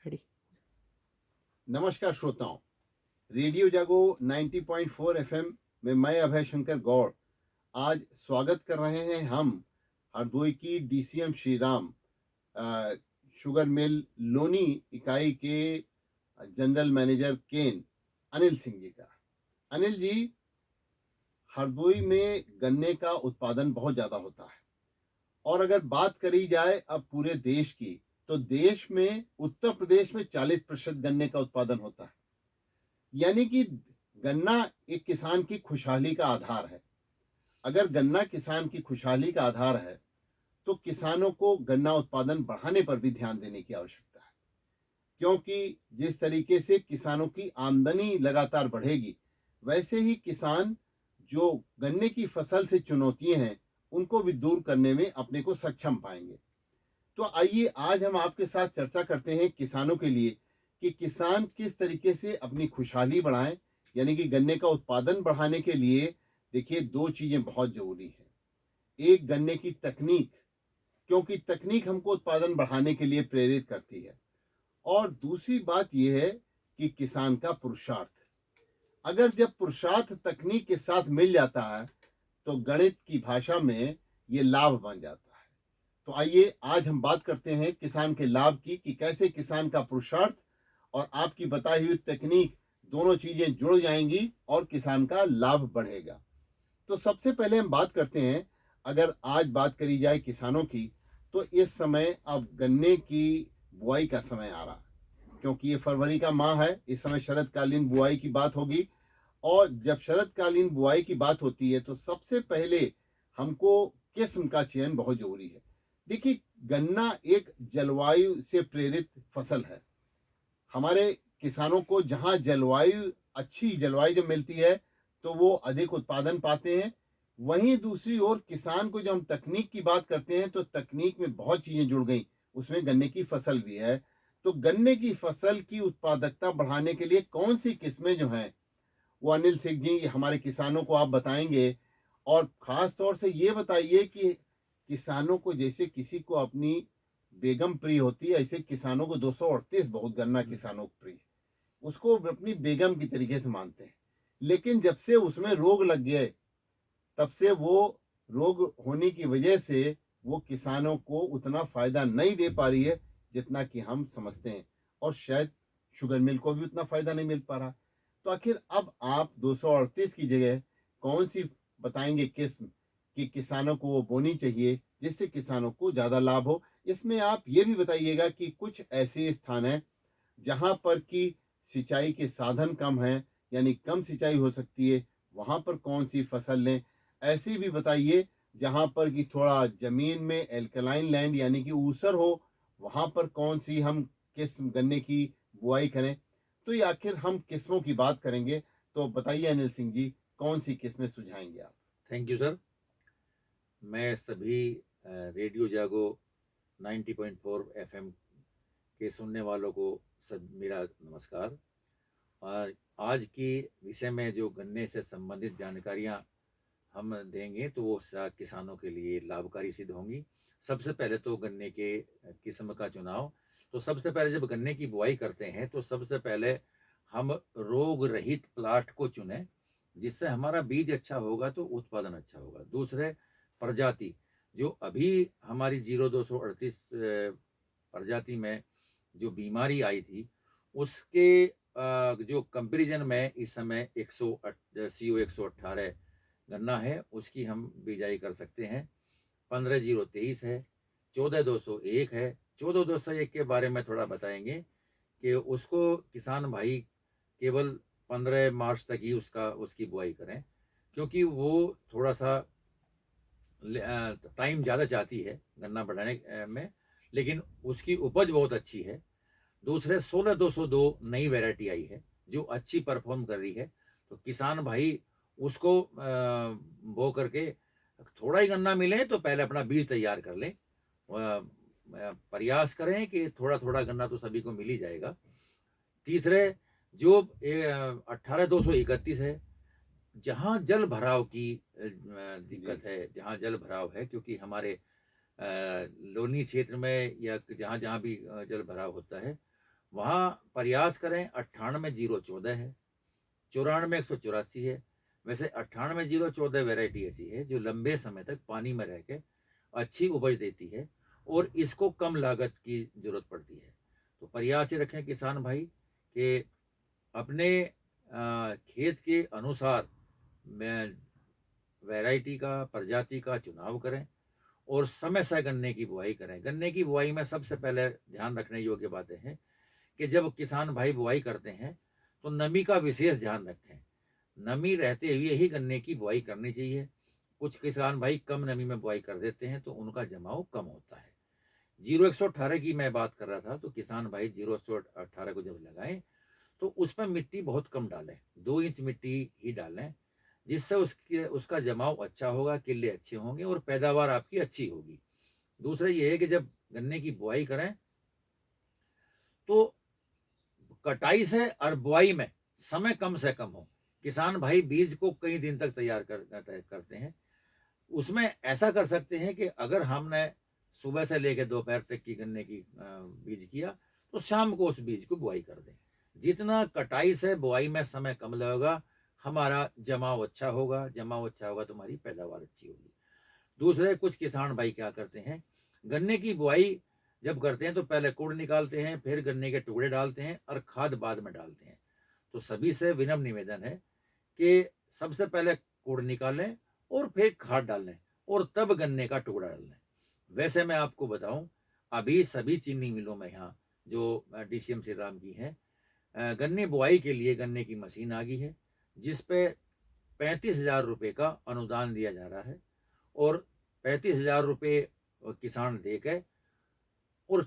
Ready. नमस्कार श्रोताओं, radio जागो 90.4 एफएम में मैं अभय शंकर गौड़ आज स्वागत कर रहे हैं हम हरदोई की DCM Shri Ram sugar mill Loni इकाई के जनरल मैनेजर केन अनिल सिंह जी का। अनिल जी, हरदोई में गन्ने का उत्पादन बहुत ज़्यादा होता है और अगर बात करी जाए अब पूरे देश की, तो देश में उत्तर प्रदेश में 40% गन्ने का उत्पादन होता है। यानी कि गन्ना एक किसान की खुशहाली का आधार है। अगर गन्ना किसान की खुशहाली का आधार है, तो किसानों को गन्ना उत्पादन बढ़ाने पर भी ध्यान देने की आवश्यकता है, क्योंकि जिस तरीके से किसानों की आमदनी लगातार बढ़ेगी, वैसे ही किसान जो गन्ने की फसल से चुनौतियां हैं, उनको भी दूर करने में अपने को सक्षम पाएंगे। तो आइए आज हम आपके साथ चर्चा करते हैं किसानों के लिए कि किसान किस तरीके से अपनी खुशहाली बढ़ाएं। यानी कि गन्ने का उत्पादन बढ़ाने के लिए देखिए दो चीजें बहुत जरूरी है। एक, गन्ने की तकनीक, क्योंकि तकनीक हमको उत्पादन बढ़ाने के लिए प्रेरित करती है। और दूसरी बात यह है कि किसान का पुरुषार्थ। अगर जब पुरुषार्थ तकनीक के साथ मिल जाता है, तो गणित की भाषा में ये लाभ बन जाता है। तो आइए आज हम बात करते हैं किसान के लाभ की, कि कैसे किसान का पुरुषार्थ और आपकी बताई हुई तकनीक दोनों चीजें जुड़ जाएंगी और किसान का लाभ बढ़ेगा। तो सबसे पहले हम बात करते हैं, अगर आज बात करी जाए किसानों की, तो इस समय अब गन्ने की बुआई का समय आ रहा है, क्योंकि ये फरवरी का माह है। इस समय शरदकालीन बुआई की बात होगी, और जब शरदकालीन बुआई की बात होती है तो सबसे पहले हमको किस्म का चयन बहुत जरूरी है। देखिए, गन्ना एक जलवायु से प्रेरित फसल है। हमारे किसानों को जहाँ जलवायु, अच्छी जलवायु जब मिलती है, तो वो अधिक उत्पादन पाते हैं। वहीं दूसरी ओर किसान को जब हम तकनीक की बात करते हैं, तो तकनीक में बहुत चीजें जुड़ गई, उसमें गन्ने की फसल भी है। तो गन्ने की फसल की उत्पादकता बढ़ाने के लिए कौन सी किस्में जो हैं, वो अनिल सिंह जी हमारे किसानों को आप बताएंगे। और खास तौर से ये बताइए कि किसानों को, जैसे किसी को अपनी बेगम प्रिय होती है, ऐसे किसानों को 238 बहुत, गन्ना किसानों को प्रिय, उसको अपनी बेगम की तरीके से मानते हैं। लेकिन जब से उसमें रोग लग गए, तब से वो रोग होने की वजह से वो किसानों को उतना फायदा नहीं दे पा रही है जितना कि हम समझते हैं, और शायद शुगर मिल को भी उतना फायदा नहीं मिल पा रहा। तो आखिर अब आप 238 की जगह कौन सी बताएंगे किस्म कि किसानों को वो बोनी चाहिए, जिससे किसानों को ज्यादा लाभ हो। इसमें आप ये भी बताइएगा कि कुछ ऐसे स्थान हैं जहां पर की सिंचाई के साधन कम हैं, यानी कम सिंचाई हो सकती है, वहां पर कौन सी फसल लें। ऐसे भी बताइए जहां पर कि थोड़ा जमीन में एल्कलाइन लैंड यानी कि ऊसर हो, वहां पर कौन सी हम किस्म गन्ने की बुआई करें। तो ये आखिर हम किस्मों की बात करेंगे, तो बताइए अनिल सिंह जी, कौन सी किस्में सुझाएंगे आप। Thank you sir. मैं सभी रेडियो जागो 90.4 एफएम के सुनने वालों को सब मेरा नमस्कार। और आज की विषय में जो गन्ने से संबंधित जानकारियां हम देंगे, तो वो किसानों के लिए लाभकारी सिद्ध होंगी। सबसे पहले तो गन्ने के किस्म का चुनाव। तो सबसे पहले जब गन्ने की बुआई करते हैं, तो सबसे पहले हम रोग रहित प्लाट को चुनें, जिससे हमारा बीज अच्छा होगा तो उत्पादन अच्छा होगा। दूसरे, प्रजाति, जो अभी हमारी 0238 प्रजाति में जो बीमारी आई थी, उसके जो कंपेरिजन में इस समय CO 118 गन्ना है, उसकी हम बिजाई कर सकते हैं। 15-023 है, 14-201 है। 14-201 के बारे में थोड़ा बताएंगे कि उसको किसान भाई केवल 15 मार्च तक ही उसकी बुआई करें, क्योंकि वो थोड़ा सा टाइम ज़्यादा चाहती है गन्ना बढ़ाने में, लेकिन उसकी उपज बहुत अच्छी है। दूसरे, 16-202 नई वैरायटी आई है जो अच्छी परफॉर्म कर रही है। तो किसान भाई उसको बो करके थोड़ा ही गन्ना मिले तो पहले अपना बीज तैयार कर लें। प्रयास करें कि थोड़ा थोड़ा गन्ना तो सभी को मिल ही जाएगा। तीसरे, जो 18-231 है, जहाँ जल भराव की दिक्कत है, जहाँ जल भराव है, क्योंकि हमारे लोनी क्षेत्र में या जहाँ जहाँ भी जल भराव होता है, वहाँ प्रयास करें 98-0-14 है, 94-184 है। वैसे 98-0-14 वैरायटी ऐसी है जो लंबे समय तक पानी में रह के अच्छी उपज देती है और इसको कम लागत की ज़रूरत पड़ती है। तो प्रयास ये रखें किसान भाई कि अपने खेत के अनुसार में वैरायटी का, प्रजाति का चुनाव करें और समय से गन्ने की बुआई करें। गन्ने की बुआई में सबसे पहले ध्यान रखने योग्य बातें हैं कि जब किसान भाई बुआई करते हैं, तो नमी का विशेष ध्यान रखें। नमी रहते हुए ही गन्ने की बुआई करनी चाहिए। कुछ किसान भाई कम नमी में बुआई कर देते हैं, तो उनका जमाव कम होता है। 0-118 की मैं बात कर रहा था, तो किसान भाई 0-118 को जब लगाएँ, तो उसमें मिट्टी बहुत कम डालें, 2 इंच मिट्टी ही डालें, जिससे उसका जमाव अच्छा होगा, किल्ले अच्छे होंगे और पैदावार आपकी अच्छी होगी। दूसरा ये है कि जब गन्ने की बुआई करें, तो कटाई से और बुआई में समय कम से कम हो। किसान भाई बीज को कई दिन तक तैयार करते हैं। उसमें ऐसा कर सकते हैं कि अगर हमने सुबह से लेकर दोपहर तक की गन्ने की बीज किया, तो शाम को उस बीज को बुआई कर दें। जितना कटाई से बुआई में समय कम लगेगा, हमारा जमाव अच्छा होगा, जमाव अच्छा होगा तो हमारी पैदावार अच्छी होगी। दूसरे कुछ किसान भाई क्या करते हैं, गन्ने की बुआई जब करते हैं तो पहले कुड़ निकालते हैं, फिर गन्ने के टुकड़े डालते हैं और खाद बाद में डालते हैं। तो सभी से विनम्र निवेदन है कि सबसे पहले कुड़ निकालें और फिर खाद डालें और तब गन्ने का टुकड़ा डालें। वैसे मैं आपको बताऊं, अभी सभी चीनी मिलों में यहाँ जो डीसीएम श्री राम की है, गन्ने बुआई के लिए गन्ने की मशीन आ गई है, जिस पे 35,000 रुपये का अनुदान दिया जा रहा है और 35,000 रुपये किसान दे के और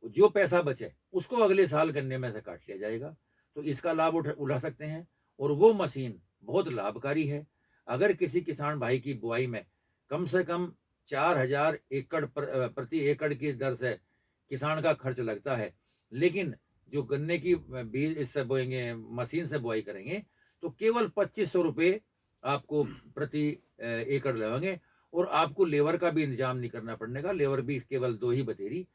जो पैसा बचे उसको अगले साल गन्ने में से काट लिया जाएगा। तो इसका लाभ उठा सकते हैं और वो मशीन बहुत लाभकारी है। अगर किसी किसान भाई की बुआई में कम से कम 4,000 एकड़ प्रति एकड़ की दर से किसान का खर्च लगता है, लेकिन जो गन्ने की बीज इससे बोएंगे, मशीन से बुआई करेंगे, तो केवल 2500 रुपये आपको प्रति एकड़ लगेंगे और आपको लेबर का भी इंतजाम नहीं करना पड़ेगा। लेबर भी केवल 2 ही बतेरी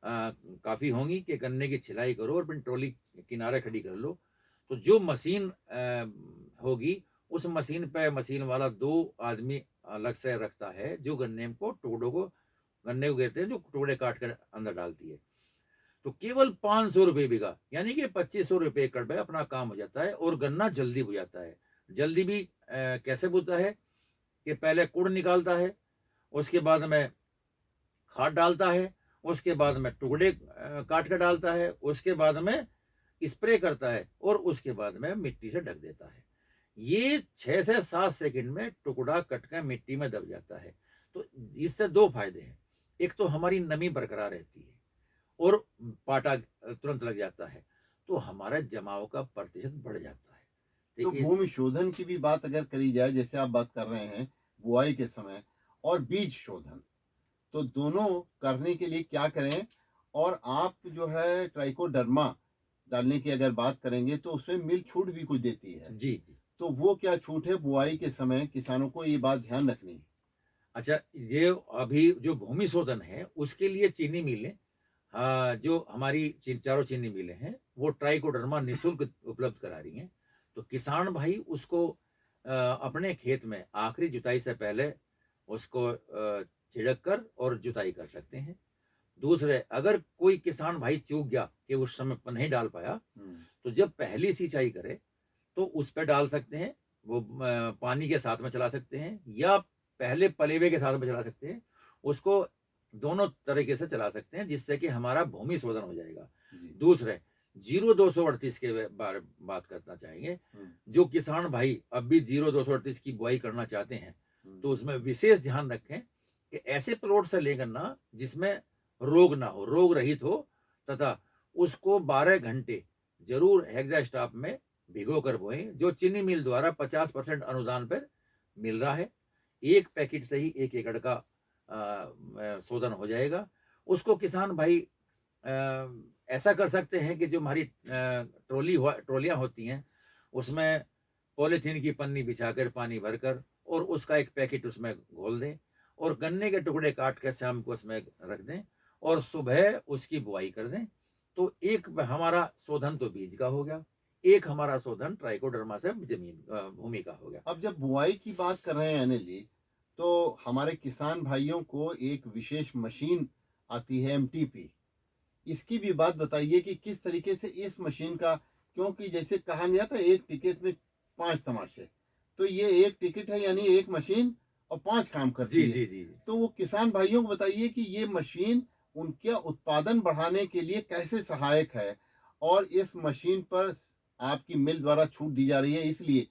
काफ़ी होंगी कि गन्ने की छिलाई करो और फिर ट्रॉली किनारे खड़ी कर लो। तो जो मशीन होगी, उस मशीन पे मशीन वाला 2 आदमी अलग से रखता है, जो गन्ने को घेरते हैं, जो टुकड़े काट कर अंदर डालती है। तो केवल 500 रुपये बीघा, यानी कि 2500 रुपये एकड़ पे अपना काम हो जाता है और गन्ना जल्दी बुझ जाता है। जल्दी भी कैसे बुझता है कि पहले कुड़ निकालता है, उसके बाद में खाद डालता है, उसके बाद में टुकड़े काट कर डालता है, उसके बाद में स्प्रे करता है और उसके बाद में मिट्टी से ढक देता है। ये 6 से 7 सेकंड में टुकड़ा कट कर मिट्टी में दब जाता है। तो इससे 2 फायदे हैं। एक तो हमारी नमी बरकरार रहती है और पाटा तुरंत लग जाता है, तो हमारा जमाव का प्रतिशत बढ़ जाता है। तो तो भूमि शोधन की भी बात अगर करी जाए, जैसे आप बात कर रहे हैं बुआई के समय, और बीज शोधन, तो दोनों करने के लिए क्या करें? और आप जो है ट्राइकोडर्मा डालने की अगर बात करेंगे तो उसमें मिल छूट भी कुछ देती है, जी, जी। तो वो क्या छूट है बुआई के समय? किसानों को ये बात ध्यान रखनी है। अच्छा, ये अभी जो भूमि शोधन है, उसके लिए चीनी मिलें, जो हमारी चारों चीनी मिलें हैं, वो ट्राइकोडर्मा निःशुल्क उपलब्ध करा रही हैं। तो किसान भाई उसको अपने खेत में आखिरी जुताई से पहले उसको छिड़क कर और जुताई कर सकते हैं। दूसरे, अगर कोई किसान भाई चूक गया कि उस समय पर नहीं डाल पाया, तो जब पहली सिंचाई करे तो उस पे डाल सकते हैं। वो पानी के साथ में चला सकते हैं या पहले पलेवे के साथ में चला सकते हैं। उसको दोनों तरीके से चला सकते हैं, जिससे कि हमारा भूमि शोधन हो जाएगा। जी। दूसरे, 0-238 के बारे बात करना चाहेंगे। जो किसान भाई अब भी 0-238 की बुआई करना चाहते हैं, तो उसमें विशेष ध्यान रखें कि ऐसे प्लॉट से ले करना जिसमें रोग ना हो, रोग रहित हो, तथा उसको 12 घंटे जरूर हेक्सा में भिगो कर बोएं, जो चीनी मिल द्वारा 50% अनुदान पर मिल रहा है। 1 पैकेट से ही 1 एकड़ का शोधन हो जाएगा। उसको किसान भाई ऐसा कर सकते हैं कि जो हमारी ट्रॉलियाँ होती हैं, उसमें पॉलीथीन की पन्नी बिछाकर पानी भरकर और उसका 1 पैकेट उसमें घोल दें और गन्ने के टुकड़े काट कर शाम को उसमें रख दें और सुबह उसकी बुआई कर दें। तो एक हमारा शोधन तो बीज का हो गया, एक हमारा शोधन ट्राइकोडर्मा से भूमि का हो गया। अब जब बुआई की बात कर रहे हैं अनिल जी, तो हमारे किसान भाइयों को एक विशेष मशीन आती है एमटीपी, इसकी भी बात बताइए कि किस तरीके से इस मशीन का, क्योंकि जैसे कहा नहीं जाता एक टिकट में 5 तमाशे, तो ये एक टिकट है यानी एक मशीन और 5 काम करती जी, है। जी, जी, जी। तो वो किसान भाइयों को बताइए कि ये मशीन उनके उत्पादन बढ़ाने के लिए कैसे सहायक है, और इस मशीन पर आपकी मिल द्वारा छूट दी जा रही है इसलिए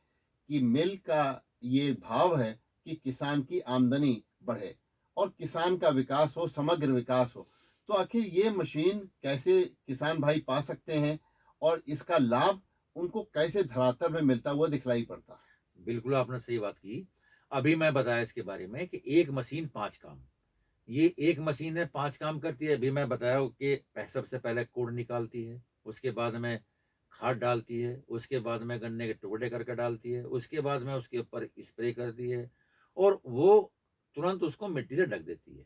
कि मिल का ये भाव है कि किसान की आमदनी बढ़े और किसान का विकास हो, समग्र विकास हो। तो आखिर ये मशीन कैसे किसान भाई पा सकते हैं और इसका लाभ उनको कैसे धरातल में मिलता हुआ दिखलाई पड़ता है? बिल्कुल आपने सही बात की। अभी मैं बताया इसके बारे में कि एक मशीन 5 काम। ये एक मशीन है 5 काम करती है। अभी मैं बताया हूँ कि सबसे पहले कोड़ निकालती है, उसके बाद में खाद डालती है, उसके बाद में गन्ने के टुकड़े करके डालती है, उसके बाद में उसके ऊपर स्प्रे करती है और वो तुरंत उसको मिट्टी से ढक देती है।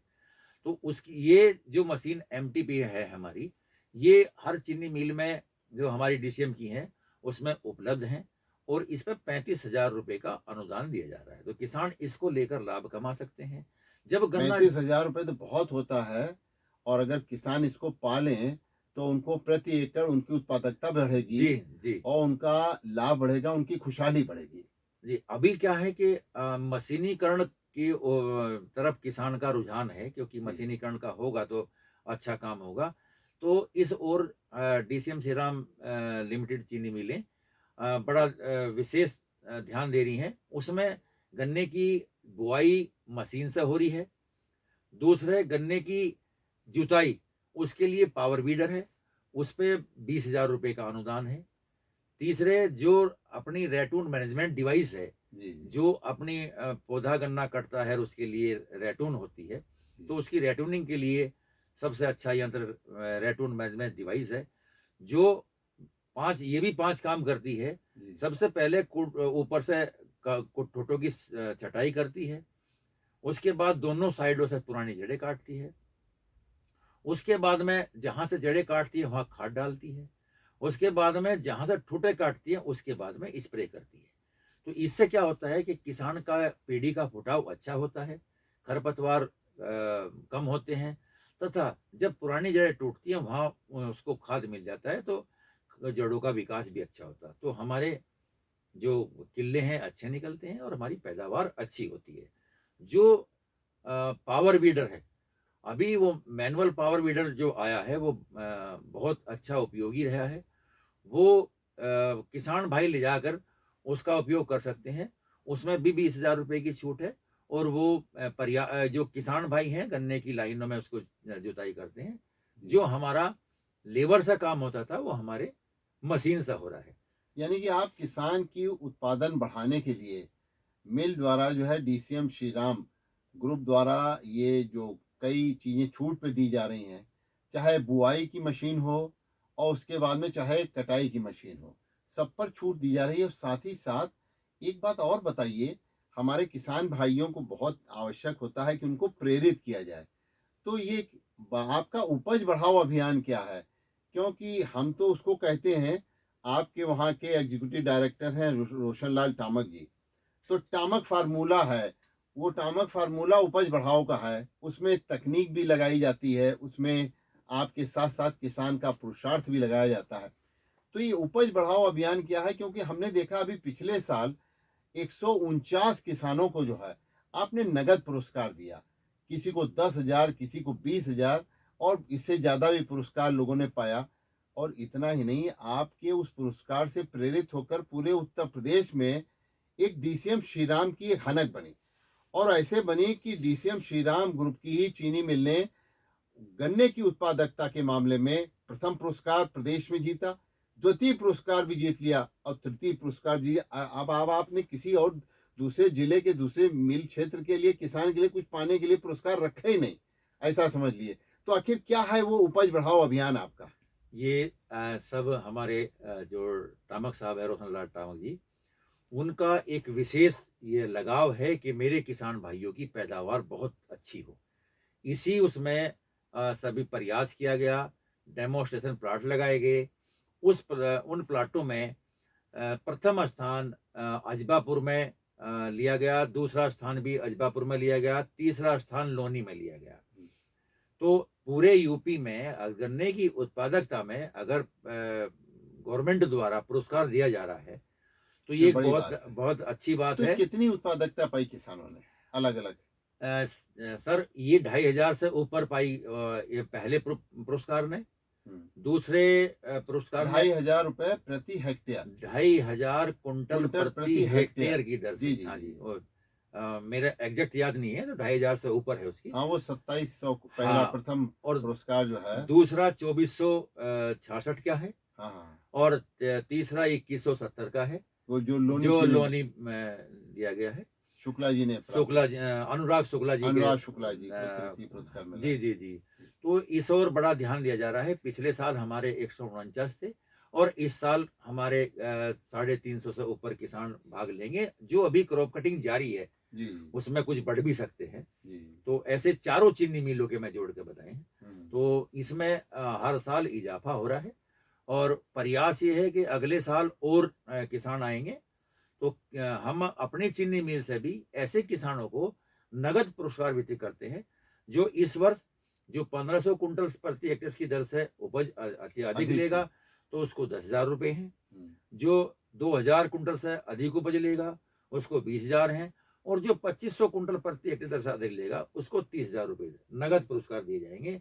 तो उसकी ये जो मशीन एमटीपी है हमारी, ये हर चीनी मिल में जो हमारी डीसीएम की हैं, उसमें उपलब्ध हैं और इस पे 35,000 रुपए का अनुदान दिया जा रहा है। तो किसान इसको लेकर लाभ कमा सकते हैं। जब गन्ना 35,000 रुपये तो बहुत होता है, और अगर किसान इसको पालें तो उनको प्रति एकड़ उनकी उत्पादकता बढ़ेगी जी, जी। और उनका लाभ बढ़ेगा, उनकी खुशहाली बढ़ेगी। जी, अभी क्या है कि मशीनीकरण की तरफ किसान का रुझान है क्योंकि जी, मशीनीकरण का होगा तो अच्छा काम होगा। तो इस ओर डीसीएम श्रीराम लिमिटेड चीनी मिलें बड़ा विशेष ध्यान दे रही हैं। उसमें गन्ने की बुआई मशीन से हो रही है। दूसरे गन्ने की जुताई, उसके लिए पावर वीडर है, उस पे 20,000 रुपए का अनुदान है। तीसरे जो अपनी रैटून मैनेजमेंट डिवाइस है, जी, जी, जो अपनी पौधा गन्ना कटता है और उसके लिए रैटून होती है, जी, तो उसकी रैटूनिंग के लिए सबसे अच्छा यंत्र रैटून मैनेजमेंट डिवाइस है, जो 5 ये भी 5 काम करती है। जी, सबसे पहले ऊपर से ठोठों की छटाई करती है, उसके बाद दोनों साइडों से पुरानी जड़ें काटती है, उसके बाद में जहाँ से जड़ें काटती है वहाँ खाद डालती है, उसके बाद में जहाँ से ठूँठे काटती है उसके बाद में स्प्रे करती है। तो इससे क्या होता है कि किसान का पेड़ी का फुटाव अच्छा होता है, खरपतवार कम होते हैं तथा जब पुरानी जड़ें टूटती हैं वहाँ उसको खाद मिल जाता है तो जड़ों का विकास भी अच्छा होता है। तो हमारे जो किल्ले हैं अच्छे निकलते हैं और हमारी पैदावार अच्छी होती है। जो पावर वीडर है, अभी वो मैनुअल पावर वीडर जो आया है वो बहुत अच्छा उपयोगी रहा है। वो किसान भाई ले जाकर उसका उपयोग कर सकते हैं। उसमें भी 20,000 रुपए की छूट है और वो जो किसान भाई हैं गन्ने की लाइनों में उसको जुताई करते हैं। जी। जो हमारा लेबर से काम होता था वो हमारे मशीन से हो रहा है। यानी कि आप किसान की उत्पादन बढ़ाने के लिए मिल द्वारा जो है डीसीएम श्रीराम ग्रुप द्वारा ये जो कई चीज़ें छूट पे दी जा रही हैं, चाहे बुआई की मशीन हो और उसके बाद में चाहे कटाई की मशीन हो, सब पर छूट दी जा रही है। और साथ ही साथ एक बात और बताइए, हमारे किसान भाइयों को बहुत आवश्यक होता है कि उनको प्रेरित किया जाए। तो ये आपका उपज बढ़ाओ अभियान क्या है? क्योंकि हम तो उसको कहते हैं, आपके वहाँ के एग्जीक्यूटिव डायरेक्टर हैं रोशन लाल टामक जी। तो टामक फार्मूला है, वो टामक फार्मूला उपज बढ़ाओ का है, उसमें तकनीक भी लगाई जाती है, उसमें आपके साथ साथ किसान का पुरुषार्थ भी लगाया जाता है। तो ये उपज बढ़ाओ अभियान क्या है? क्योंकि हमने देखा अभी पिछले साल 149 किसानों को जो है आपने नगद पुरस्कार दिया, किसी को 10,000, किसी को 20,000, और इससे ज़्यादा भी पुरस्कार लोगों ने पाया। और इतना ही नहीं, आपके उस पुरस्कार से प्रेरित होकर पूरे उत्तर प्रदेश में एक डीसीएम श्रीराम की एक हनक बनी, और ऐसे बनी कि डीसीएम श्रीराम ग्रुप की ही चीनी मिल ने गन्ने की उत्पादकता के मामले में प्रथम पुरस्कार प्रदेश में जीता, द्वितीय पुरस्कार भी जीत लिया और तृतीय पुरस्कार भी। अब आपने किसी और दूसरे जिले के दूसरे मिल क्षेत्र के लिए किसान के लिए कुछ पाने के लिए पुरस्कार रखा ही नहीं, ऐसा समझ लिए। तो आखिर क्या है वो उपज बढ़ाओ अभियान आपका? ये सब हमारे जो टामक साहब है रोशन लाल टामक जी, उनका एक विशेष ये लगाव है कि मेरे किसान भाइयों की पैदावार बहुत अच्छी हो। इसी उसमें सभी प्रयास किया गया डेमोस्ट्रेशन प्लाट लगाए गए। उन प्लाटों में प्रथम स्थान अजबापुर में लिया गया, दूसरा स्थान भी अजबापुर में लिया गया, तीसरा स्थान लोनी में लिया गया। तो पूरे यूपी में गन्ने की उत्पादकता में अगर गवर्नमेंट द्वारा पुरस्कार दिया जा रहा है तो ये एक बड़ी बहुत बात है। बहुत अच्छी बात तो है। कितनी उत्पादकता पाई किसानों ने अलग अलग? सर ये 2,500 से ऊपर पाई ये पहले पुरस्कार ने। दूसरे पुरस्कार में 2,500 रुपए प्रति हेक्टेयर, 2,500 कुंटल कुंटल प्रति हेक्टेयर की दर से। जी जी हाँ जी, जी। और मेरा एग्जैक्ट याद नहीं है, तो 2,500 से ऊपर है उसकी। हाँ, वो 2700 पहला हाँ, प्रथम और पुरस्कार जो है। दूसरा 2466 का है, हाँ हाँ, और तीसरा 2170 का है, वो जो जो लोनी लोनी में दिया गया है। शुक्ला जी ने प्राप्त शुक्ला जी, अनुराग शुक्ला जी के अनुराग शुक्ला जी को अ, तृतीय पुरस्कार मिला। जी जी जी। तो इस ओर बड़ा ध्यान दिया जा रहा है। पिछले साल हमारे 149 थे, और इस साल हमारे 350 से ऊपर किसान भाग लेंगे। जो अभी क्रॉप कटिंग जारी है जी उसमें कुछ बढ़ भी सकते हैं। जी। तो ऐसे चारों चीनी मिलों के मैं जोड़ के बताएं, तो इसमें हर साल इजाफा हो रहा है, और प्रयास ये है कि अगले साल और किसान आएंगे। तो हम अपनी चीनी मिल से भी ऐसे किसानों को नगद पुरस्कार वितरित करते हैं, जो इस वर्ष जो 1500 कुंटल प्रति हेक्टेयर की दर से उपज अधिक अधिक लेगा है। तो उसको 10,000 रुपये हैं। जो 2,000 कुंटल से अधिक उपज लेगा उसको 20,000 हैं, और जो 2500 कुंटल प्रति हेक्टेयर दर से अधिक लेगा उसको 30,000 रुपये नगद पुरस्कार दिए जाएंगे।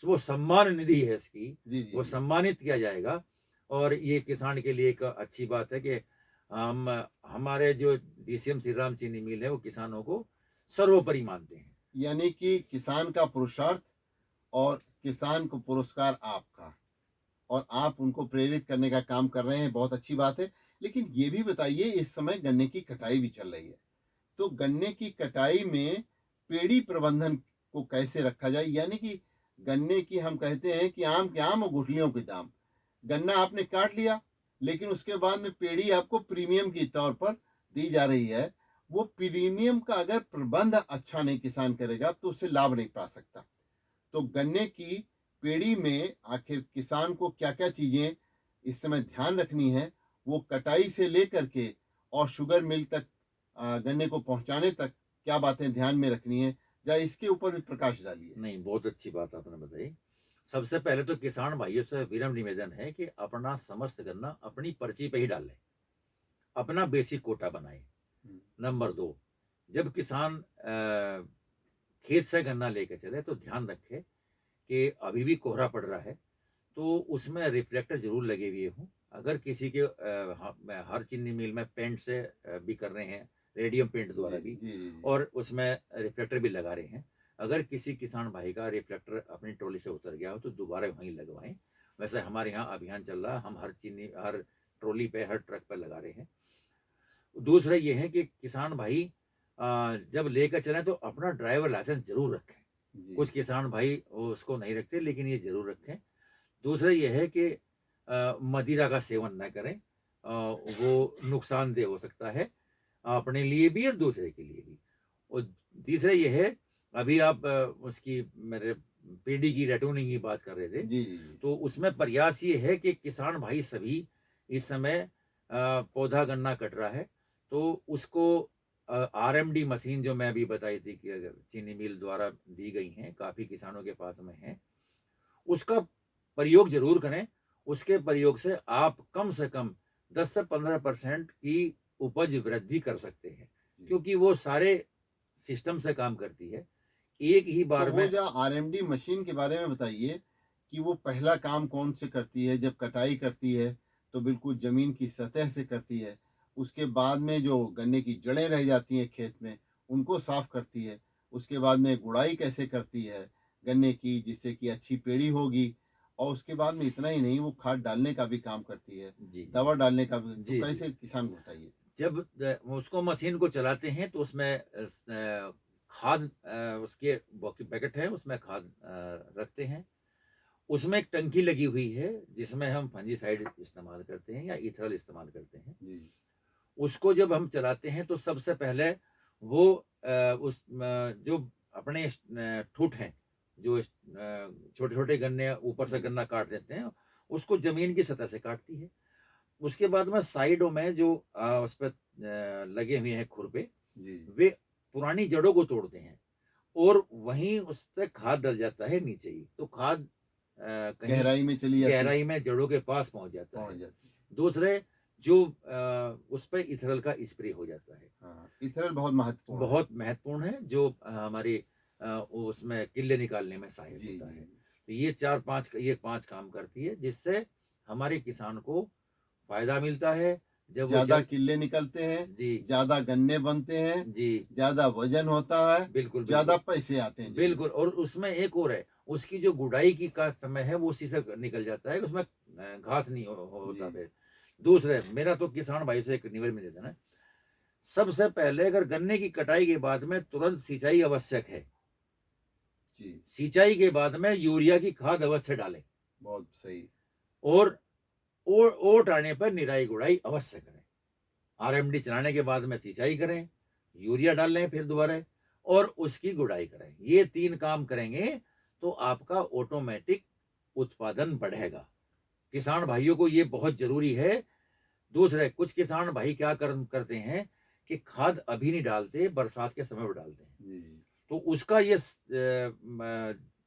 वो सम्मान निधि है इसकी, जी जी वो जी। सम्मानित किया जाएगा। और ये किसान के लिए एक अच्छी बात है कि हम हमारे जो डीसीएम श्री राम चीनी मिल है वो किसानों को सर्वोपरि मानते हैं। यानी कि किसान का पुरुषार्थ और किसान को पुरस्कार आपका, और आप उनको प्रेरित करने का काम कर रहे हैं, बहुत अच्छी बात है। लेकिन ये भी बताइए, इस समय गन्ने की कटाई भी चल रही है, तो गन्ने की कटाई में पेड़ी प्रबंधन को कैसे रखा जाए? यानी कि गन्ने की, हम कहते हैं कि आम के आम और गुठलियों के दाम। गन्ना आपने काट लिया, लेकिन उसके बाद में पेड़ी आपको प्रीमियम के तौर पर दी जा रही है। वो प्रीमियम का अगर प्रबंध अच्छा नहीं किसान करेगा तो उससे लाभ नहीं पा सकता। तो गन्ने की पेड़ी में आखिर किसान को क्या क्या चीजें इस समय ध्यान रखनी है, वो कटाई से लेकर के और शुगर मिल तक, गन्ने को पहुंचाने तक क्या बातें ध्यान में रखनी है, जरा इसके ऊपर भी प्रकाश डालिए। नहीं, बहुत अच्छी बात आपने बताई। सबसे पहले तो किसान भाइयों से विनम्र निवेदन है कि अपना समस्त गन्ना अपनी पर्ची पे ही डालें, अपना बेसिक कोटा बनाए। नंबर 2, जब किसान खेत से गन्ना लेके चले तो ध्यान रखे कि अभी भी कोहरा पड़ रहा है तो उसमें रिफ्लेक्टर जरूर लगे हुए हों। अगर किसी के हर चीनी मिल में पेंट से भी कर रहे हैं, रेडियम पेंट द्वारा जी भी, जी जी। और उसमें रिफ्लेक्टर भी लगा रहे हैं। अगर किसी किसान भाई का रिफ्लेक्टर अपनी ट्रॉली से उतर गया हो तो दोबारा वहीं लगवाएं। वैसे हमारे यहाँ अभियान चल रहा है, हम हर ट्रॉली पे, हर ट्रक पे लगा रहे हैं। दूसरा ये है कि किसान भाई जब लेकर चलें तो अपना ड्राइवर लाइसेंस जरूर रखें। जी कुछ किसान भाई उसको नहीं रखते, लेकिन ये जरूर रखें। दूसरा ये है कि मदिरा का सेवन न करें, वो नुकसानदेह हो सकता है अपने लिए भी और दूसरे के लिए भी। और तीसरा ये है, अभी आप उसकी मेरे पीढ़ी की रेटूनिंग की बात कर रहे थे, जी जी जी। तो उसमें प्रयास ये है कि किसान भाई सभी इस समय पौधा गन्ना कट रहा है तो उसको आरएमडी मशीन जो मैं अभी बताई थी कि अगर चीनी मिल द्वारा दी गई हैं, काफी किसानों के पास में है, उसका प्रयोग जरूर करें। उसके प्रयोग से कम 10 से 15% की उपज वृद्धि कर सकते हैं, क्योंकि वो सारे सिस्टम से काम करती है एक ही तो बार वो में। जो आरएमडी मशीन के बारे में बताइए कि वो पहला काम कौन से करती है? जब कटाई करती है तो बिल्कुल जमीन की सतह से करती है, उसके बाद में जो गन्ने की जड़ें रह जाती हैं खेत में उनको साफ करती है, उसके बाद में गुड़ाई कैसे करती है गन्ने की, जिससे कि अच्छी पेड़ी होगी, और उसके बाद में इतना ही नहीं, वो खाद डालने का भी काम करती है, जी दवा डालने का भी। तो जी जी। कैसे किसान को बताइए? जब उसको मशीन को चलाते हैं तो उसमें खाद, उसके पैकेट है, उसमें खाद रखते हैं। उसमें एक टंकी लगी हुई है जिसमें हम फंजीसाइड इस्तेमाल करते हैं या इथरल इस्तेमाल करते हैं। जी उसको जब हम चलाते हैं तो सबसे पहले वो जो अपने ठूठ हैं जो छोटे छोटे गन्ने ऊपर से गन्ना काट देते हैं, उसको जमीन की सतह से काटती है। उसके बाद में साइडों में जो उस पर लगे हुए हैं खुरपे, जी वे पुरानी जड़ों को तोड़ते हैं और वहीं उससे खाद डल जाता है नीचे ही, तो खाद कहीं गहराई में चली जाती है, गहराई में जड़ों के पास पहुंच जाता पहुंच है। जाती है। दूसरे जो उस पर इथरल का स्प्रे हो जाता है, हाँ, इथरल बहुत महत्वपूर्ण है। बहुत महत्वपूर्ण है, जो हमारी उसमें किल्ले निकालने में सहायक जी होता जी है। जी। तो ये 5 काम करती है, जिससे हमारे किसान को फायदा मिलता है। जब वो ज्यादा जब किल्ले निकलते हैं, जी ज्यादा गन्ने बनते हैं, जी ज्यादा वजन होता है, बिल्कुल ज्यादा बिल्कुल पैसे आते हैं जेब में। बिल्कुल। और उसमें एक और है, उसकी जो गुड़ाई की का समय है वो उसी से निकल जाता है, उसमें घास नहीं होता जी फिर। दूसरे, मेरा तो किसान भाई से एक निवेदन है, सबसे पहले अगर गन्ने की कटाई के बाद में तुरंत सिंचाई आवश्यक है। जी, सिंचाई के बाद में यूरिया की खाद अवश्य डालें बहुत सही। और ओट आने पर निराई गुड़ाई अवश्य करें। आरएमडी चलाने के बाद में सिंचाई करें, यूरिया डाल लें फिर दोबारा, और उसकी गुड़ाई करें। ये 3 काम करेंगे तो आपका ऑटोमेटिक उत्पादन बढ़ेगा। किसान भाइयों को ये बहुत जरूरी है। दूसरे, कुछ किसान भाई क्या करते हैं कि खाद अभी नहीं डालते, बरसात के समय में डालते हैं। जी जी तो उसका ये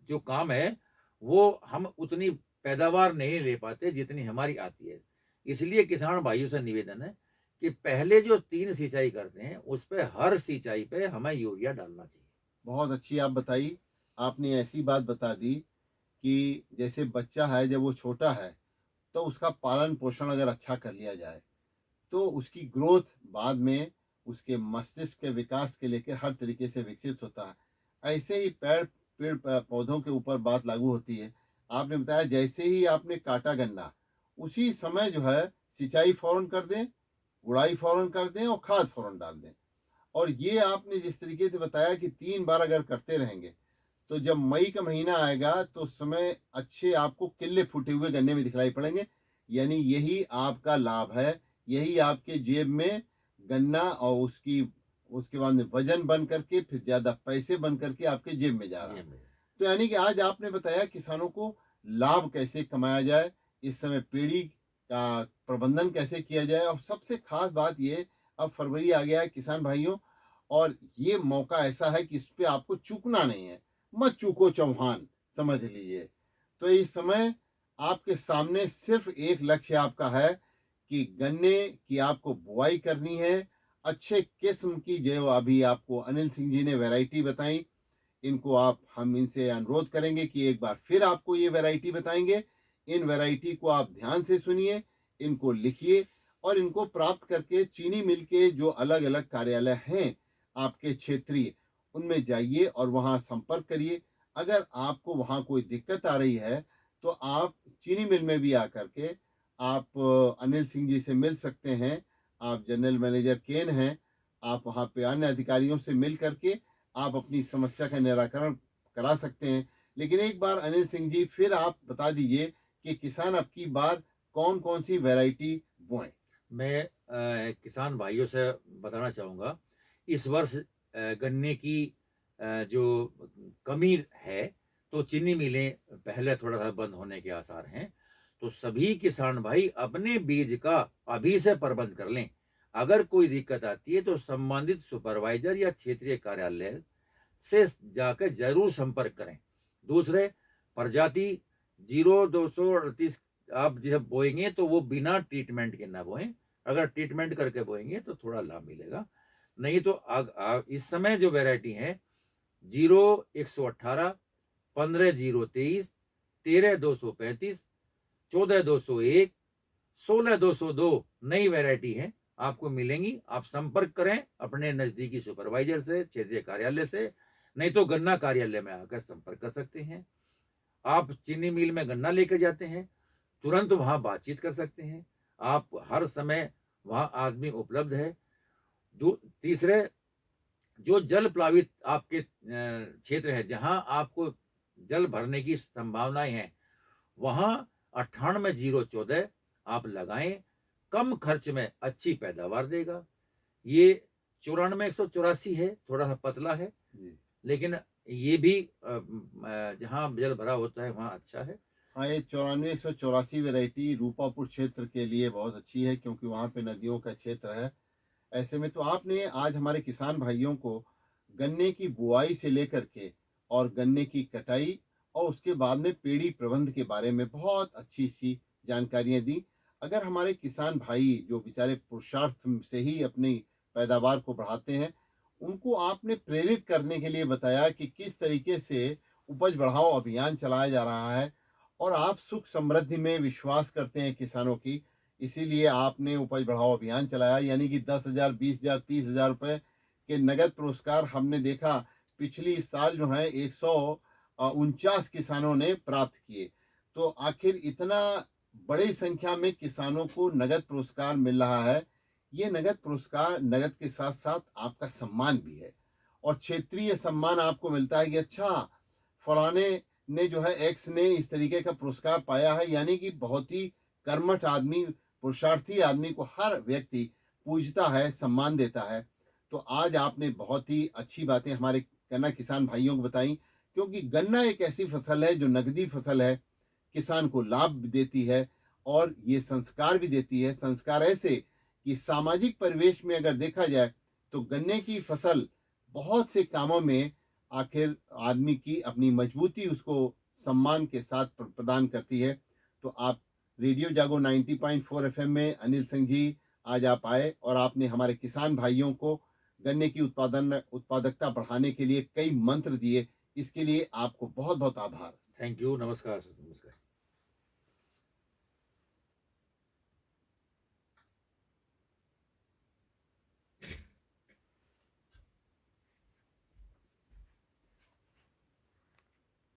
जो काम है, वो हम उतनी पैदावार नहीं ले पाते जितनी हमारी आती है। इसलिए किसान भाइयों से निवेदन है कि पहले जो 3 सिंचाई करते हैं, उस पे हर सिंचाई पे हमें यूरिया डालना चाहिए। बहुत अच्छी आप बताई। आपने ऐसी बात बता दी कि जैसे बच्चा है, जब वो छोटा है तो उसका पालन पोषण अगर अच्छा कर लिया जाए तो उसकी ग्रोथ बाद में उसके मस्तिष्क के विकास के लेकर हर तरीके से विकसित होता है। ऐसे ही पौधों के ऊपर बात लागू होती है। आपने बताया जैसे ही आपने काटा गन्ना, उसी समय जो है सिंचाई फौरन कर दें, गुड़ाई फौरन कर दें और खाद फौरन डाल दें। और ये आपने जिस तरीके से बताया कि 3 बार अगर करते रहेंगे तो जब मई का महीना आएगा तो उस समय अच्छे आपको किल्ले फूटे हुए गन्ने में दिखलाई पड़ेंगे। यानी यही आपका लाभ है, यही आपके जेब में गन्ना और उसकी उसके बाद में वजन बन करके फिर ज्यादा पैसे बन करके आपके जेब में जा रहा जी है। भैया। तो यानी कि आज आपने बताया किसानों को लाभ कैसे कमाया जाए, इस समय पेड़ी का प्रबंधन कैसे किया जाए, और सबसे खास बात ये, अब फरवरी आ गया है किसान भाइयों, और ये मौका ऐसा है कि इस पे आपको चूकना नहीं है। मत चूको चौहान, समझ लीजिए। तो इस समय आपके सामने सिर्फ एक लक्ष्य आपका है कि गन्ने की आपको बुआई करनी है। अच्छे किस्म की जो अभी आपको अनिल सिंह जी ने वैरायटी बताई, इनको हम इनसे अनुरोध करेंगे कि एक बार फिर आपको ये वैरायटी बताएंगे। इन वैरायटी को आप ध्यान से सुनिए, इनको लिखिए और इनको प्राप्त करके चीनी मिल के जो अलग अलग कार्यालय हैं आपके क्षेत्रीय, उनमें जाइए और वहाँ संपर्क करिए। अगर आपको वहाँ कोई दिक्कत आ रही है तो आप चीनी मिल में भी आकर के आप अनिल सिंह जी से मिल सकते हैं। आप जनरल मैनेजर केन हैं, आप वहाँ पे अन्य अधिकारियों से मिल करके आप अपनी समस्या का निराकरण करा सकते हैं। लेकिन एक बार अनिल सिंह जी फिर आप बता दीजिए कि किसान अब की बार कौन कौन सी वैरायटी बोएं। मैं किसान भाइयों से बताना चाहूँगा, इस वर्ष गन्ने की जो कमी है, तो चीनी मिलें पहले थोड़ा-सा बंद होने के आसार हैं। तो सभी किसान भाई अपने बीज का अभी से प्रबंध कर लें। अगर कोई दिक्कत आती है तो संबंधित सुपरवाइज़र या क्षेत्रीय कार्यालय से जाकर ज़रूर संपर्क करें। दूसरे, प्रजाति 0238 आप जब बोएँगे तो वो बिना ट्रीटमेंट के ना बोएँ। अगर ट्रीटमेंट करके बोएँगे तो थोड़ा लाभ मिलेगा। नहीं तो इस समय जो वैरायटी है 0118, 15023, 13235, 14201, 16202 नई वैरायटी है, आपको मिलेंगी। आप संपर्क करें अपने नजदीकी सुपरवाइजर से, क्षेत्रीय कार्यालय से, नहीं तो गन्ना कार्यालय में आकर संपर्क कर सकते हैं। आप चीनी मिल में गन्ना लेकर जाते हैं, तुरंत वहां बातचीत कर सकते हैं। आप हर समय वहां आदमी उपलब्ध है। तीसरे, जो जल प्लावित आपके क्षेत्र है, जहां आपको जल भरने की संभावनाएं हैं, वहां 98 014 आप लगाएं। कम खर्च में अच्छी पैदावार देगा। ये 94 184 है, थोड़ा सा पतला है, जी लेकिन ये भी जहाँ जल भरा होता है वहाँ अच्छा है। हाँ, ये 94-184 वैरायटी रूपापुर क्षेत्र के लिए बहुत अच्छी है, क्योंकि वहाँ पे नदियों का क्षेत्र है। ऐसे में तो आपने आज हमारे किसान भाइयों को गन्ने की बुआई से लेकर के और गन्ने की कटाई और उसके बाद में पेड़ी प्रबंध के बारे में बहुत अच्छी जानकारियां दी। अगर हमारे किसान भाई जो बेचारे पुरुषार्थ से ही अपनी पैदावार को बढ़ाते हैं, उनको आपने प्रेरित करने के लिए बताया कि किस तरीके से उपज बढ़ाओ अभियान चलाया जा रहा है, और आप सुख समृद्धि में विश्वास करते हैं किसानों की, इसीलिए आपने उपज बढ़ाओ अभियान चलाया, यानी कि 10,000, 20,000, 30,000 रुपए के नगद पुरस्कार हमने देखा पिछली साल जो है 149 किसानों ने प्राप्त किए। तो आखिर इतना बड़ी संख्या में किसानों को नगद पुरस्कार मिल रहा है। ये नगद पुरस्कार नगद के साथ साथ आपका सम्मान भी है, और क्षेत्रीय सम्मान आपको मिलता है कि अच्छा, फलाने ने जो है एक्स ने इस तरीके का पुरस्कार पाया है, यानी कि बहुत ही कर्मठ आदमी, पुरुषार्थी आदमी को हर व्यक्ति पूजता है, सम्मान देता है। तो आज आपने बहुत ही अच्छी बातें हमारे गन्ना किसान भाइयों को बताई, क्योंकि गन्ना एक ऐसी फसल है जो नगदी फसल है, किसान को लाभ भी देती है और ये संस्कार भी देती है। संस्कार ऐसे कि सामाजिक परिवेश में अगर देखा जाए तो गन्ने की फसल बहुत से कामों में आखिर आदमी की अपनी मजबूती उसको सम्मान के साथ प्रदान करती है। तो आप रेडियो जागो 90.4 एफएम में अनिल सिंह जी, आज आप आए और आपने हमारे किसान भाइयों को गन्ने की उत्पादकता बढ़ाने के लिए कई मंत्र दिए। इसके लिए आपको बहुत बहुत आभार। Thank you. नमस्कार सर, नमस्कार।